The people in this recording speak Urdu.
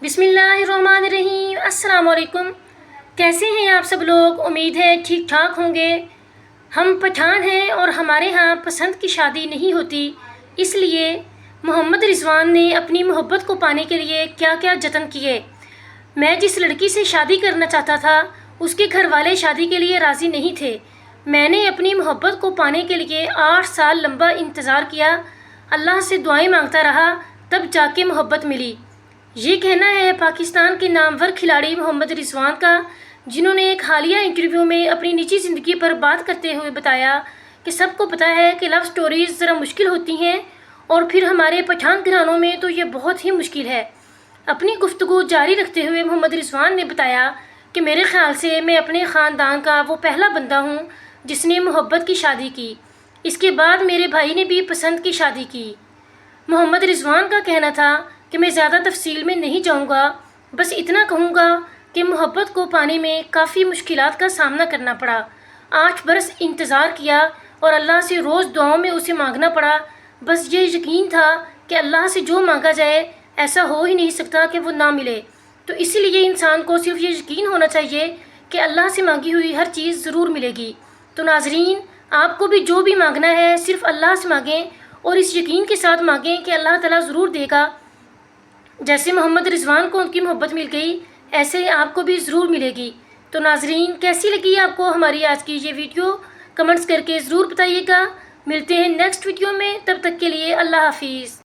بسم اللہ الرحمن الرحیم۔ السلام علیکم۔ کیسے ہیں آپ سب لوگ؟ امید ہے ٹھیک ٹھاک ہوں گے۔ ہم پٹھان ہیں اور ہمارے ہاں پسند کی شادی نہیں ہوتی، اس لیے محمد رضوان نے اپنی محبت کو پانے کے لیے کیا کیا جتن کیے۔ میں جس لڑکی سے شادی کرنا چاہتا تھا اس کے گھر والے شادی کے لیے راضی نہیں تھے۔ میں نے اپنی محبت کو پانے کے لیے 8 سال لمبا انتظار کیا، اللہ سے دعائیں مانگتا رہا، تب جا کے محبت ملی۔ یہ کہنا ہے پاکستان کے نامور کھلاڑی محمد رضوان کا، جنہوں نے ایک حالیہ انٹرویو میں اپنی نجی زندگی پر بات کرتے ہوئے بتایا کہ سب کو پتہ ہے کہ لو سٹوریز ذرا مشکل ہوتی ہیں، اور پھر ہمارے پٹھان گھرانوں میں تو یہ بہت ہی مشکل ہے۔ اپنی گفتگو جاری رکھتے ہوئے محمد رضوان نے بتایا کہ میرے خیال سے میں اپنے خاندان کا وہ پہلا بندہ ہوں جس نے محبت کی شادی کی، اس کے بعد میرے بھائی نے بھی پسند کی شادی کی۔ محمد رضوان کا کہنا تھا کہ میں زیادہ تفصیل میں نہیں جاؤں گا، بس اتنا کہوں گا کہ محبت کو پانے میں کافی مشکلات کا سامنا کرنا پڑا۔ 8 برس انتظار کیا اور اللہ سے روز دعاؤں میں اسے مانگنا پڑا۔ بس یہ یقین تھا کہ اللہ سے جو مانگا جائے ایسا ہو ہی نہیں سکتا کہ وہ نہ ملے، تو اسی لیے انسان کو صرف یہ یقین ہونا چاہیے کہ اللہ سے مانگی ہوئی ہر چیز ضرور ملے گی۔ تو ناظرین، آپ کو بھی جو بھی مانگنا ہے صرف اللہ سے مانگیں اور اس یقین کے ساتھ مانگیں کہ اللہ تعالیٰ ضرور دے گا۔ جیسے محمد رضوان کو ان کی محبت مل گئی، ایسے ہی آپ کو بھی ضرور ملے گی۔ تو ناظرین، کیسی لگی آپ کو ہماری آج کی یہ ویڈیو؟ کمنٹس کر کے ضرور بتائیے گا۔ ملتے ہیں نیکسٹ ویڈیو میں، تب تک کے لیے اللہ حافظ۔